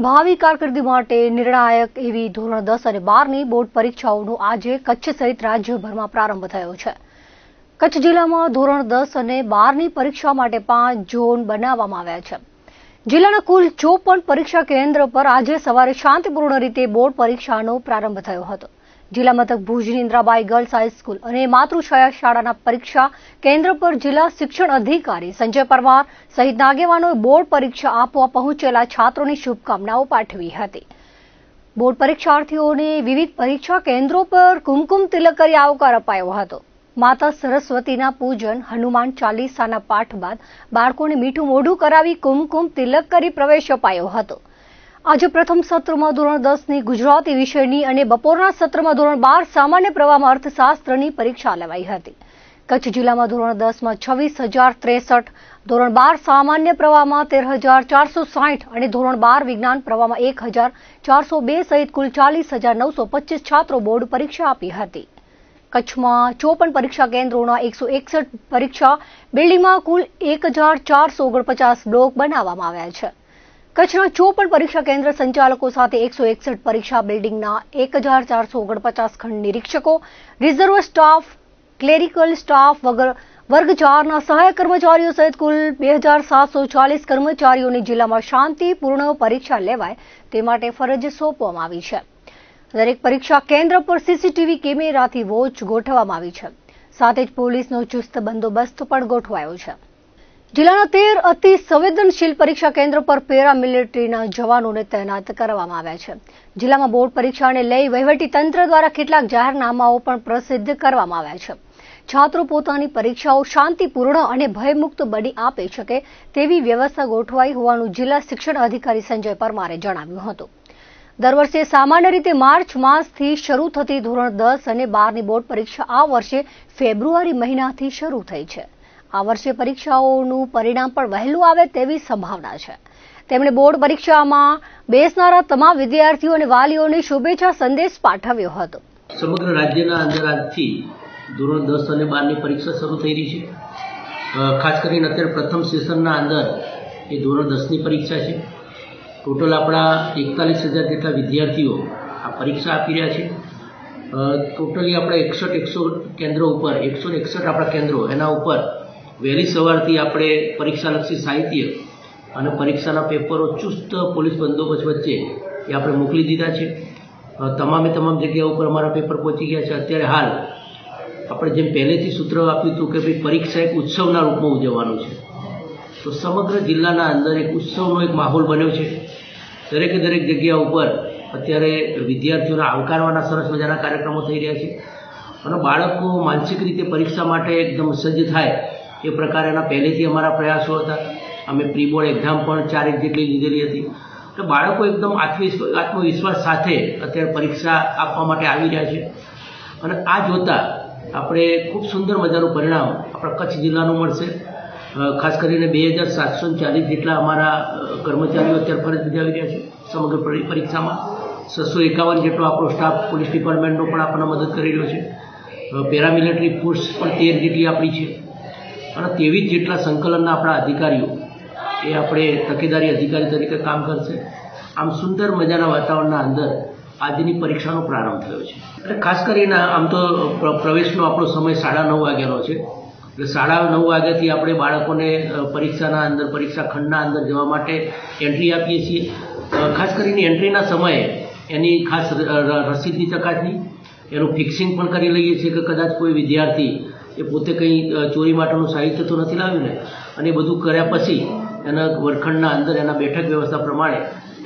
ભાવિ કારકિર્દી માટે નિર્ણાયક એવી ધોરણ 10 અને 12ની બોર્ડ પરીક્ષાઓનો આજે કચ્છ સહિત રાજ્યભરમાં પ્રારંભ થયો છે। કચ્છ જિલ્લામાં ધોરણ 10 અને 12ની પરીક્ષા માટે 5 ઝોન બનાવવામાં આવ્યા છે। જિલ્લાના કુલ 54 પરીક્ષા કેન્દ્ર પર આજે સવારે શાંતિપૂર્ણ રીતે બોર્ડ પરીક્ષાનો પ્રારંભ થયો હતો। જિલ્લા મથક ભુજની ઇન્દ્રાબાઈ ગર્લ્સ હાઈસ્કૂલ અને માતૃછાયા શાળાના પરીક્ષા કેન્દ્ર પર જિલ્લા શિક્ષણ અધિકારી સંજય પરમાર સહિતના આગેવાનોએ બોર્ડ પરીક્ષા આપવા પહોંચેલા છાત્રોની શુભકામનાઓ પાઠવી હતી। બોર્ડ પરીક્ષાર્થીઓને વિવિધ પરીક્ષા કેન્દ્રો પર કુમકુમ તિલક કરી આવકાર અપાયો હતો। માતા સરસ્વતીના પૂજન, હનુમાન ચાલીસાના પાઠ બાદ બાળકોને મીઠું મોઢું કરાવી કુમકુમ તિલક કરી પ્રવેશ અપાયો હતો। આજે પ્રથમ સત્રમાં ધોરણ 10ની ગુજરાતી વિષયની અને બપોરના સત્રમાં ધોરણ 12 સામાન્ય પ્રવાહમાં અર્થશાસ્ત્રની પરીક્ષા લેવાઈ હતી। કચ્છ જિલ્લામાં ધોરણ 10માં 26,063, ધોરણ 12 સામાન્ય પ્રવાહમાં 13,460 અને ધોરણ 12 વિજ્ઞાન પ્રવાહમાં 1,402 સહિત કુલ 40,925 છાત્રો બોર્ડ પરીક્ષા આપી હતી। કચ્છમાં 54 પરીક્ષા કેન્દ્રોના 161 પરીક્ષા બિલ્ડિંગમાં કુલ 1,449 બ્લોક બનાવવામાં આવ્યા છે। કચ્છના 54 પરીક્ષા કેન્દ્ર સંચાલકો સાથે 161 પરીક્ષા બિલ્ડિંગના 1,449 ખંડ નિરીક્ષકો, રિઝર્વ સ્ટાફ, ક્લેરિકલ સ્ટાફ, વર્ગ 4ના સહાયક કર્મચારીઓ સહિત કુલ 2,740 કર્મચારીઓની જિલ્લામાં શાંતિપૂર્ણ પરીક્ષા લેવાય તે માટે ફરજ સોંપવામાં આવી છે। દરેક પરીક્ષા કેન્દ્ર પર સીસીટીવી કેમેરાથી વોચ ગોઠવવામાં આવી છે। સાથે જ પોલીસનો ચુસ્ત બંદોબસ્ત પણ ગોઠવાયો છે। જિલ્લાના 13 અતિ સંવેદનશીલ પરીક્ષા કેન્દ્ર પર પેરામિલિટરીના જવાનોને તૈનાત કરવામાં આવ્યા છે। જિલ્લામાં બોર્ડ પરીક્ષાને લઈ વહીવટી તંત્ર દ્વારા કેટલાક જાહેરનામાઓ પણ પ્રસિદ્ધ કરવામાં આવ્યા છે। છાત્રો પોતાની પરીક્ષાઓ શાંતિપૂર્ણ અને ભયમુક્ત બની આપી શકે તેવી વ્યવસ્થા ગોઠવાઈ હોવાનું જિલ્લા શિક્ષણ અધિકારી સંજય પરમારે જણાવ્યું હતું। દર વર્ષે સામાન્ય રીતે માર્ચ માસથી શરૂ થતી ધોરણ 10 અને 12ની બોર્ડ પરીક્ષા આ વર્ષે ફેબ્રુઆરી મહિનાથી શરૂ થઈ છે। આ વર્ષે પરીક્ષાઓનું પરિણામ પણ વહેલું આવે તેવી સંભાવના છે। તેમણે બોર્ડ પરીક્ષામાં બેસનારા તમામ વિદ્યાર્થીઓ અને વાલીઓને શુભેચ્છા સંદેશ પાઠવ્યો હતો। સમગ્ર રાજ્યના અંદર આજથી ધોરણ 10 અને 12ની પરીક્ષા શરૂ થઈ રહી છે। ખાસ કરીને અત્યારે પ્રથમ સેશનના અંદર એ ધોરણ 10ની પરીક્ષા છે। ટોટલ આપણા 41,000 જેટલા વિદ્યાર્થીઓ આ પરીક્ષા આપી રહ્યા છે। ટોટલી આપણે 161 કેન્દ્રો ઉપર 161 આપણા કેન્દ્રો એના ઉપર વહેલી સવારથી આપણે પરીક્ષાલક્ષી સાહિત્ય અને પરીક્ષાના પેપરો ચુસ્ત પોલીસ બંદોબસ્ત વચ્ચે એ આપણે મોકલી દીધા છે। તમામ જગ્યાઓ ઉપર અમારા પેપર પહોંચી ગયા છે। અત્યારે હાલ આપણે જેમ પહેલેથી સૂત્ર આપ્યું હતું કે ભાઈ પરીક્ષા એક ઉત્સવના રૂપમાં ઉજવવાનું છે, તો સમગ્ર જિલ્લાના અંદર એક ઉત્સવનો એક માહોલ બન્યો છે। દરેક જગ્યા ઉપર અત્યારે વિદ્યાર્થીઓને આવકારવાના સરસ મજાના કાર્યક્રમો થઈ રહ્યા છે અને બાળકો માનસિક રીતે પરીક્ષા માટે એકદમ સજ્જ થાય એ પ્રકારના પહેલેથી અમારા પ્રયાસો હતા। અમે પ્રી બોર્ડ એક્ઝામ પણ 4 જેટલી લીધેલી હતી, તો બાળકો એકદમ આત્મવિશ્વાસ સાથે અત્યારે પરીક્ષા આપવા માટે આવી રહ્યા છે અને આ જોતાં આપણે ખૂબ સુંદર મજાનું પરિણામ આપણા કચ્છ જિલ્લાનું મળશે। ખાસ કરીને 2,740 જેટલા અમારા કર્મચારીઓ અત્યારે ફરજ બજાવી રહ્યા છે સમગ્ર પરીક્ષામાં। 651 જેટલો આપણો સ્ટાફ પોલીસ ડિપાર્ટમેન્ટનો પણ આપણને મદદ કરી રહ્યો છે। પેરામિલિટરી ફોર્સ પણ 13 જેટલી આપણી છે અને 23 જેટલા સંકલનના આપણા અધિકારીઓ એ આપણે તકેદારી અધિકારી તરીકે કામ કરશે। આમ સુંદર મજાના વાતાવરણના અંદર આજની પરીક્ષાનો પ્રારંભ થયો છે। એટલે ખાસ કરીને આમ તો પ્રવેશનો આપણો સમય 9:30 વાગ્યાનો છે, એટલે 9:30 વાગ્યાથી આપણે બાળકોને પરીક્ષાના અંદર પરીક્ષા ખંડના અંદર જવા માટે એન્ટ્રી આપીએ છીએ। ખાસ કરીને એન્ટ્રીના સમયે એની ખાસ રસીદની ચકાસણી, એનું ફિક્સિંગ પણ કરી લઈએ છીએ કે કદાચ કોઈ વિદ્યાર્થી એ પોતે કંઈ ચોરી માટેનું સાહિત્ય તો નથી લાવ્યું ને, અને એ બધું કર્યા પછી એના વર્ગખંડના અંદર એના બેઠક વ્યવસ્થા પ્રમાણે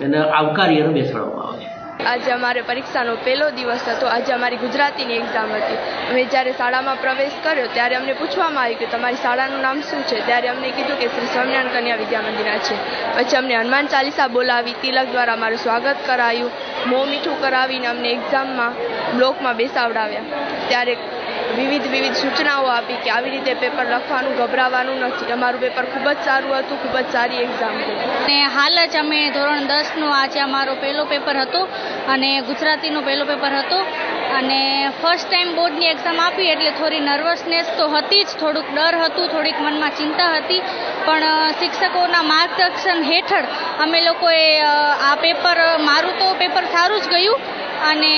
એને આવકારી અને બેસાડવામાં આવે છે। આજે અમારે પરીક્ષાનો પહેલો દિવસ હતો। આજે અમારી ગુજરાતીની એક્ઝામ હતી। અમે જ્યારે શાળામાં પ્રવેશ કર્યો ત્યારે અમને પૂછવામાં આવ્યું કે તમારી શાળાનું નામ શું છે? ત્યારે અમને કીધું કે શ્રી સ્વામિનારાયણ કન્યા વિદ્યા મંદિર છે। પછી અમને હનુમાન ચાલીસા બોલાવી, તિલક દ્વારા અમારું સ્વાગત કરાયું, મોં મીઠું કરાવીને અમને એક્ઝામમાં બ્લોકમાં બેસાવડાવ્યા। ત્યારે વિવિધ સૂચનાઓ આપી કે આવી રીતે પેપર લખવાનું, ગભરાવાનું નથી। અમારું પેપર ખૂબ જ સારું હતું, ખૂબ જ સારી એક્ઝામ હતી। અને હાલ જ અમે ધોરણ 10નો આજે અમારો પહેલો પેપર હતો અને ગુજરાતીનો પહેલો પેપર હતો અને ફર્સ્ટ ટાઈમ બોર્ડની એક્ઝામ આપી એટલે થોડી નર્વસનેસ તો હતી જ, થોડુંક ડર હતું, થોડીક મનમાં ચિંતા હતી, પણ શિક્ષકોના માર્ગદર્શન હેઠળ અમે લોકોએ આ પેપર, મારું તો પેપર સારું જ ગયું અને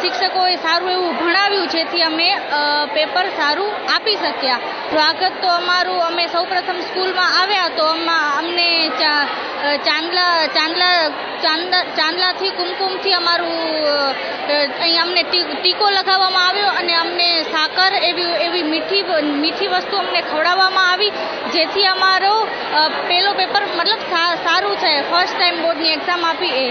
શિક્ષકોએ સારું એવું ભણાવ્યું જેથી અમે પેપર સારું આપી શક્યા. સ્વાગત તો અમારું, અમે સૌપ્રથમ સ્કૂલમાં આવ્યા તો અમને ચાંદલાથી કુમકુમથી અમારું અહીં અમને ટીકો લગાવવામાં આવ્યો અને અમને સાકર એવી મીઠી વસ્તુ અમને ખવડાવવામાં આવી જેથી અમારો પહેલો પેપર મતલબ સારું છે. ફર્સ્ટ ટાઈમ બોર્ડની એક્ઝામ આપી એ.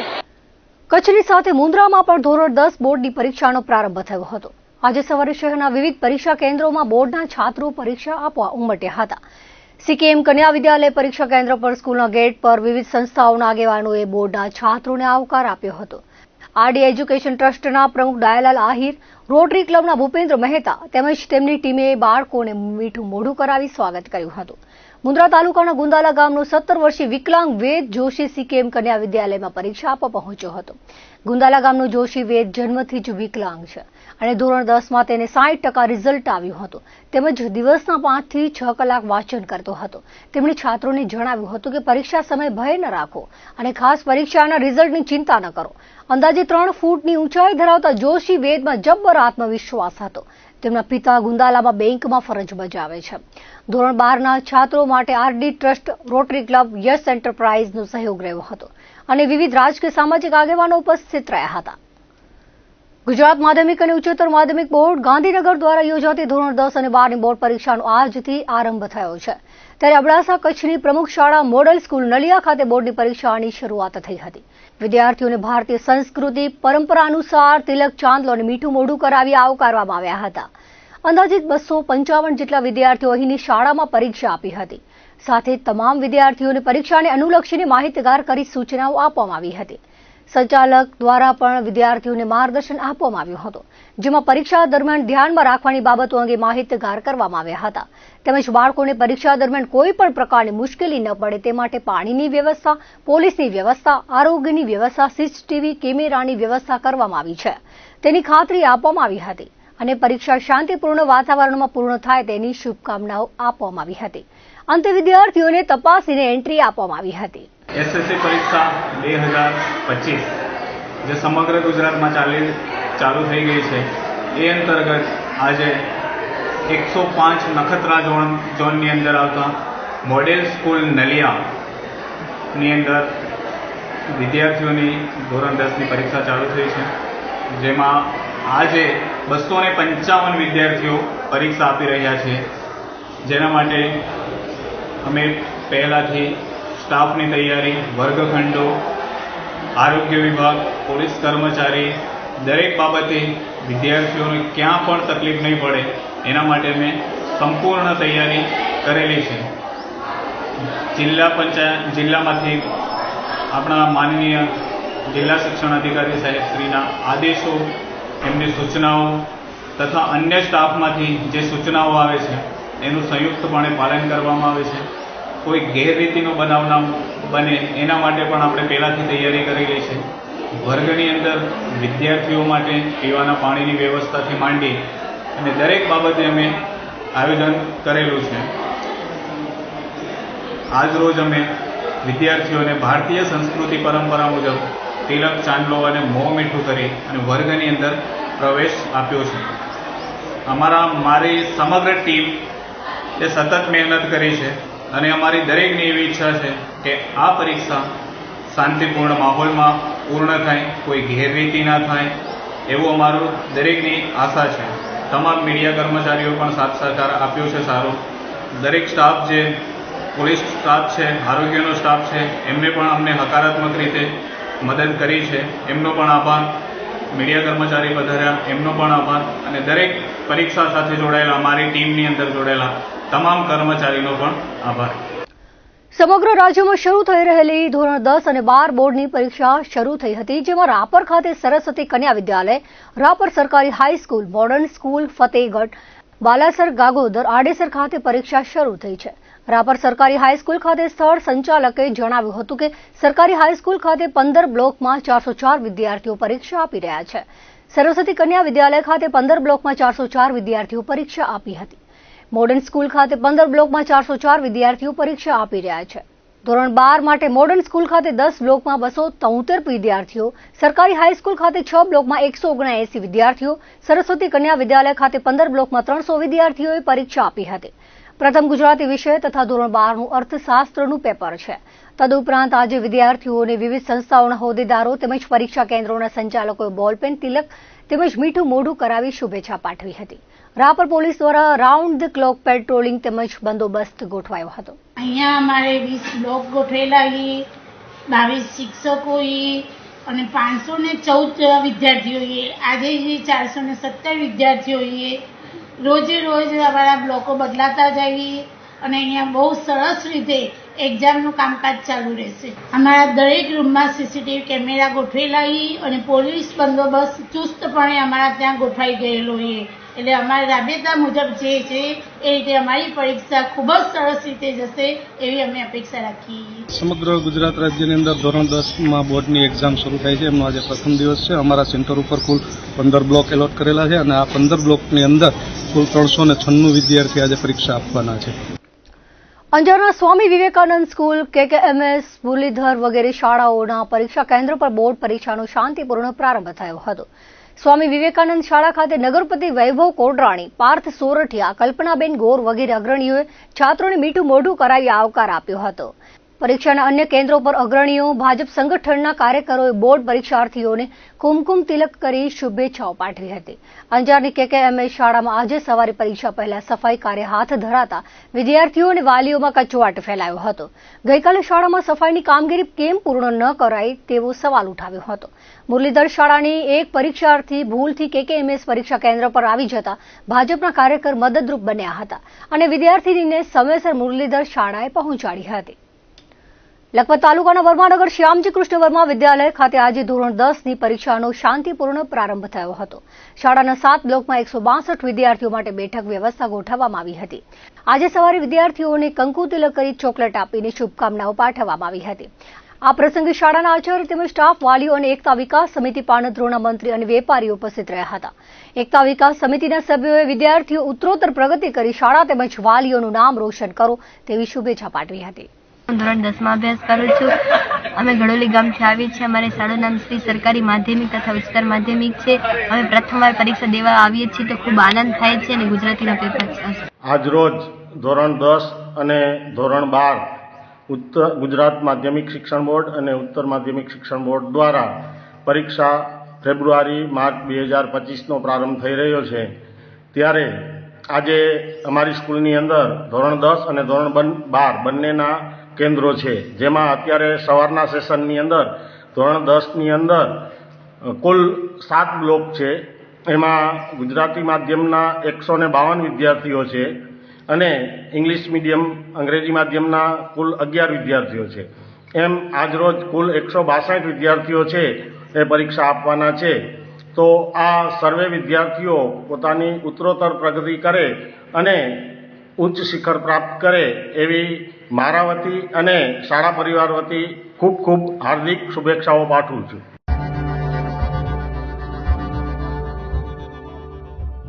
કચ્છની સાથે મુન્દ્રામાં પણ ધોરણ 10 બોર્ડની પરીક્ષાનો પ્રારંભ થયો હતો. આજે સવારે શહેરના વિવિધ પરીક્ષા કેન્દ્રોમાં બોર્ડના છાત્રો પરીક્ષા આપવા ઉમટ્યા હતા. સીકેએમ કન્યા વિદ્યાલય પરીક્ષા કેન્દ્ર પર સ્કૂલના ગેટ પર વિવિધ સંસ્થાઓના આગેવાનોએ બોર્ડના છાત્રોને આવકાર આપ્યો હતો. આરડી એજ્યુકેશન ટ્રસ્ટના પ્રમુખ ડાયાલાલ આહિર, રોટરી ક્લબના ભૂપેન્દ્ર મહેતા તેમજ તેમની ટીમે બાળકોને મીઠું મોઢું કરાવી સ્વાગત કર્યું હતું. મુન્દ્રા તાલુકાના ગુંદાલા ગામનો 17 વર્ષીય વિકલાંગ વેદ જોશી સીકેએમ કન્યા વિદ્યાલયમાં પરીક્ષા આપવા પહોંચ્યો હતો. ગુંદાલા ગામનો જોશી વેદ જન્મથી જ વિકલાંગ છે અને ધોરણ 10માં તેને 60% રિઝલ્ટ આવ્યું હતું. તેમજ દિવસના 5 થી 6 કલાક વાંચન કરતો હતો. તેમણે છાત્રોને જણાવ્યું હતું કે પરીક્ષા સમયે ભય ન રાખો અને ખાસ પરીક્ષાના રિઝલ્ટની ચિંતા ન કરો. અંદાજે 3 ફૂટની ઊંચાઈ ધરાવતા જોશી વેદમાં જબ્બર આત્મવિશ્વાસ હતો. તેમના પિતા ગુંદાલામાં બેંકમાં ફરજ બજાવે છે. ધોરણ 12ના છાત્રો માટે આરડી ટ્રસ્ટ, રોટરી ક્લબ, યશ એન્ટરપ્રાઇઝનો સહયોગ રહ્યો હતો અને વિવિધ રાજકીય સામાજિક આગેવાનો ઉપસ્થિત રહ્યા હતા. ગુજરાત માધ્યમિક અને ઉચ્ચતર માધ્યમિક બોર્ડ ગાંધીનગર દ્વારા યોજાતી ધોરણ 10 અને 12ની બોર્ડ પરીક્ષાનો આજથી આરંભ થયો છે. ત્યારે અબડાસા કચ્છની પ્રમુખ શાળા મોડલ સ્કૂલ નલિયા ખાતે બોર્ડની પરીક્ષાની શરૂઆત થઈ હતી. વિદ્યાર્થીઓને ભારતીય સંસ્કૃતિ પરંપરા અનુસાર તિલક, ચાંદલો અને મીઠું મોઢું કરાવી આવકારવામાં આવ્યા હતા. અંદાજિત 255 જેટલા વિદ્યાર્થીઓ અહીંની શાળામાં પરીક્ષા આપી હતી. સાથે તમામ વિદ્યાર્થીઓને પરીક્ષાને અનુલક્ષીને માહિતગાર કરી સૂચનાઓ આપવામાં આવી હતી. સંચાલક દ્વારા પણ વિદ્યાર્થીઓને માર્ગદર્શન આપવામાં આવ્યું હતું, જેમાં પરીક્ષા દરમિયાન ધ્યાનમાં રાખવાની બાબતો અંગે માહિતગાર કરવામાં આવ્યા હતા. તેમજ બાળકોને પરીક્ષા દરમિયાન કોઈ પણ પ્રકારની મુશ્કેલી ન પડે તે માટે પાણીની વ્યવસ્થા, પોલીસની વ્યવસ્થા, આરોગ્યની વ્યવસ્થા, સીસીટીવી કેમેરાની વ્યવસ્થા કરવામાં આવી છે તેની ખાતરી આપવામાં આવી હતી અને પરીક્ષા શાંતિપૂર્ણ વાતાવરણમાં પૂર્ણ થાય તેની શુભકામનાઓ આપવામાં આવી હતી. અંતે વિદ્યાર્થીઓને તપાસીને એન્ટ્રી આપવામાં આવી હતી. એસએસસી પરીક્ષા 2025 જે સમગ્ર ગુજરાતમાં ચાલુ થઈ ગઈ છે એ અંતર્ગત આજે 105 નખત્રા ઝોનની અંદર આવતા મોડેલ સ્કૂલ નલિયાની અંદર વિદ્યાર્થીઓની ધોરણ 10ની પરીક્ષા ચાલુ થઈ છે, જેમાં આજે 255 વિદ્યાર્થીઓ પરીક્ષા આપી રહ્યા છે. જેના માટે અમે પહેલાંથી સ્ટાફની તૈયારી, વર્ગખંડો, આરોગ્ય વિભાગ, પોલીસ કર્મચારી દરેક બાબતે વિદ્યાર્થીઓને ક્યાં પણ તકલીફ નહીં પડે એના માટે અમે સંપૂર્ણ તૈયારી કરેલી છે. જિલ્લામાંથી આપણા માનનીય જિલ્લા શિક્ષણ અધિકારી સાહેબ શ્રીના આદેશો, એમની સૂચનાઓ તથા અન્ય સ્ટાફમાંથી જે સૂચનાઓ આવે છે એનું સંયુક્તપણે પાલન કરવામાં આવે છે. કોઈ ગેરરીતિનો બનાવ ના બને એના માટે પણ આપણે પહેલાંથી તૈયારી કરેલી છે. વર્ગની અંદર વિદ્યાર્થીઓ માટે પીવાના પાણીની વ્યવસ્થાથી માંડી અને દરેક બાબતે અમે આયોજન કરેલું છે. આજ રોજ અમે વિદ્યાર્થીઓને ભારતીય સંસ્કૃતિ પરંપરા મુજબ તિલક, ચાંદલો અને મોં મીઠું કરી અને વર્ગની અંદર પ્રવેશ આપ્યો છે. મારી સમગ્ર ટીમ એ સતત મહેનત કરી છે અને અમારી દરેકની એવી ઈચ્છા છે કે આ પરીક્ષા શાંતિપૂર્ણ માહોલમાં પૂર્ણ થાય, કોઈ ગેરરીતિ ના થાય એવું અમારું દરેકની આશા છે. તમામ મીડિયા કર્મચારીઓ પણ સાથ સહકાર આપ્યો છે સારો. દરેક સ્ટાફ જે પોલીસ સ્ટાફ છે, આરોગ્યનો સ્ટાફ છે, એમને પણ અમને હકારાત્મક રીતે મદદ કરી છે, એમનો પણ આભાર. મીડિયા કર્મચારી પધાર્યા એમનો પણ આભાર અને દરેક પરીક્ષા સાથે જોડાયેલા અમારી ટીમની અંદર જોડાયેલા તમામ કર્મચારીનો પણ આભાર. સમગ્ર રાજ્યમાં શરૂ થઈ રહેલી ધોરણ 10 અને 12 બોર્ડની પરીક્ષા શરૂ થઈ હતી, જેમાં રાપર ખાતે સરસ્વતી કન્યા વિદ્યાલય, રાપર સરકારી high school, modern school, Fatehgarh, Balasar, Gagodar, Adesar ખાતે પરીક્ષા શરૂ થઈ છે. રાપર સરકારી હાઈસ્કૂલ ખાતે સ્થળ સંચાલકે જણાવ્યું હતું કે સરકારી હાઈસ્કૂલ ખાતે 15 બ્લોકમાં 404 વિદ્યાર્થીઓ પરીક્ષા આપી રહ્યા છે. સરસ્વતી કન્યા વિદ્યાલય ખાતે 15 બ્લોકમાં 404 વિદ્યાર્થીઓ પરીક્ષા આપી હતી. મોડર્ન સ્કૂલ ખાતે 15 બ્લોકમાં 404 વિદ્યાર્થીઓ પરીક્ષા આપી રહ્યા છે. ધોરણ 12 માટે મોડર્ન સ્કૂલ ખાતે 10 બ્લોકમાં 273 વિદ્યાર્થીઓ, સરકારી હાઈસ્કૂલ ખાતે 6 બ્લોકમાં 179 વિદ્યાર્થીઓ, સરસ્વતી કન્યા વિદ્યાલય ખાતે 15 બ્લોકમાં 300 વિદ્યાર્થીઓએ પરીક્ષા આપી હતી. પ્રથમ ગુજરાતી વિષય તથા ધોરણ 12નું અર્થશાસ્ત્રનું પેપર છે. તદુપરાંત આજે વિદ્યાર્થીઓને વિવિધ સંસ્થાઓના હોદ્દેદારો તેમજ પરીક્ષા કેન્દ્રોના સંચાલકોએ બોલપેન તિલક તેમજ મીઠું મોઢું કરાવી શુભેચ્છા પાઠવી હતી. રાપર પોલીસ દ્વારા રાઉન્ડ ધ ક્લોક પેટ્રોલિંગ તેમજ બંદોબસ્ત ગોઠવાયો હતો. અહીંયા અમારે 20 બ્લોક ગોઠવેલા છે, 22 શિક્ષકો અને 514 વિદ્યાર્થીઓ. આજે 417 વિદ્યાર્થીઓ. રોજે રોજ અમારા બ્લોકો બદલાતા જાય અને અહીંયા બહુ સરસ રીતે એક્ઝામનું કામકાજ ચાલુ રહેશે. અમારા દરેક રૂમમાં સીસીટીવી કેમેરા ગોઠવેલા અને પોલીસ બંદોબસ્ત ચુસ્તપણે અમારા ત્યાં ગોઠવાઈ ગયેલો છે. એટલે અમારા રાબેતા મુજબ જે છે એ રીતે અમારી પરીક્ષા ખૂબ જ સરસ રીતે જશે એવી અમે અપેક્ષા રાખીએ. સમગ્ર ગુજરાત રાજ્યની અંદર ધોરણ 10માં બોર્ડની એક્ઝામ શરૂ થાય છે. એમનો આજે પ્રથમ દિવસ છે. અમારા સેન્ટર ઉપર કુલ 15 બ્લોક એલોટ કરેલા છે અને આ 15 બ્લોકની અંદર કુલ 396 વિદ્યાર્થી આજે પરીક્ષા આપવાના છે. અંજારના સ્વામી વિવેકાનંદ સ્કૂલ, KKMS, મુરલીધર વગેરે શાળાઓના પરીક્ષા કેન્દ્ર પર બોર્ડ પરીક્ષાનો શાંતિપૂર્ણ પ્રારંભ થયો હતો. સ્વામી વિવેકાનંદ શાળા ખાતે નગરપતિ વૈભવ કોડરાણી, પાર્થ સોરઠિયા, કલ્પનાબેન ગોર વગેરે અગ્રણીઓએ છાત્રોને મીઠું મોઢું કરાવી આવકાર આપ્યો હતો. પરીક્ષાના અન્ય કેન્દ્રો પર અગ્રણીઓ, ભાજપ સંગઠનના કાર્યકરોએ બોર્ડ પરીક્ષાર્થીઓને કુમકુમ તિલક કરી શુભેચ્છાઓ પાઠવી હતી. અંજારની KKMS શાળામાં આજે સવારે પરીક્ષા પહેલા સફાઈ કાર્ય હાથ ધરાતા વિદ્યાર્થીઓ અને વાલીઓમાં કચવાટ ફેલાયો હતો. ગઈકાલે શાળામાં સફાઈની કામગીરી કેમ પૂર્ણ ન કરાઈ તેવો સવાલ ઉઠાવ્યો હતો. મુરલીધર શાળાની એક પરીક્ષાર્થી ભૂલથી KKMS પરીક્ષા કેન્દ્ર પર આવી જતા ભાજપના કાર્યકર મદદરૂપ બન્યા હતા અને વિદ્યાર્થીનીને સમયસર મુરલીધર શાળાએ પહોંચાડી હતી. લખપત તાલુકાના વર્માનગર શ્યામજી કૃષ્ણ વર્મા વિદ્યાલય ખાતે આજે ધોરણ 10ની પરીક્ષાનો શાંતિપૂર્ણ પ્રારંભ થયો હતો. શાળાના 7 બ્લોકમાં 162 વિદ્યાર્થીઓ માટે બેઠક વ્યવસ્થા ગોઠવવામાં આવી હતી. આજે સવારે વિદ્યાર્થીઓને કંકુ તિલક કરી ચોકલેટ આપીને શુભકામનાઓ પાઠવવામાં આવી હતી. આ પ્રસંગે શાળાના આચાર્ય તેમજ સ્ટાફ, વાલીઓ અને એકતા વિકાસ સમિતિ પાણદ્રોના મંત્રી અને વેપારીઓ ઉપસ્થિત રહ્યા હતા. એકતા વિકાસ સમિતિના સભ્યોએ વિદ્યાર્થીઓ ઉત્તરોત્તર પ્રગતિ કરી શાળા તેમજ વાલીઓનું નામ રોશન કરો તેવી શુભેચ્છા પાઠવી હતી. ધોરણ 10માં અભ્યાસ કરું છું. અમે ગડોલી ગામથી આવીએ છીએ. અમારી શાળાનું નામ શ્રી સરકારી માધ્યમિક તથા ઉચ્ચતર માધ્યમિક છે. અમે પ્રથમવાર પરીક્ષા દેવા આવીએ છીએ તો ખૂબ આનંદ થાય છે અને ગુજરાતીના પેપર છે. આજરોજ ધોરણ 10 અને ધોરણ 12 ગુજરાત માધ્યમિક શિક્ષણ બોર્ડ અને ઉત્તર માધ્યમિક શિક્ષણ બોર્ડ દ્વારા પરીક્ષા ફેબ્રુઆરી-માર્ચ 2025નો પ્રારંભ થઈ રહ્યો છે. ત્યારે આજે અમારી સ્કૂલની અંદર ધોરણ 10 અને ધોરણ 12 બંનેના કેન્દ્રો છે, જેમાં અત્યારે સવારના સેશનની અંદર ધોરણ 10ની અંદર કુલ 7 બ્લોક છે. એમાં ગુજરાતી માધ્યમના 152 વિદ્યાર્થીઓ છે અને ઇંગ્લિશ મીડિયમ અંગ્રેજી માધ્યમના કુલ 11 વિદ્યાર્થીઓ છે. એમ આજરોજ કુલ 162 વિદ્યાર્થીઓ છે એ પરીક્ષા આપવાના છે. તો આ સર્વે વિદ્યાર્થીઓ પોતાની ઉત્તરોત્તર પ્રગતિ કરે અને ઉચ્ચ શિખર પ્રાપ્ત કરે એવી મારા વતી અને શાળા પરિવાર વતી ખૂબ ખૂબ હાર્દિક શુભેચ્છાઓ પાઠવું છું.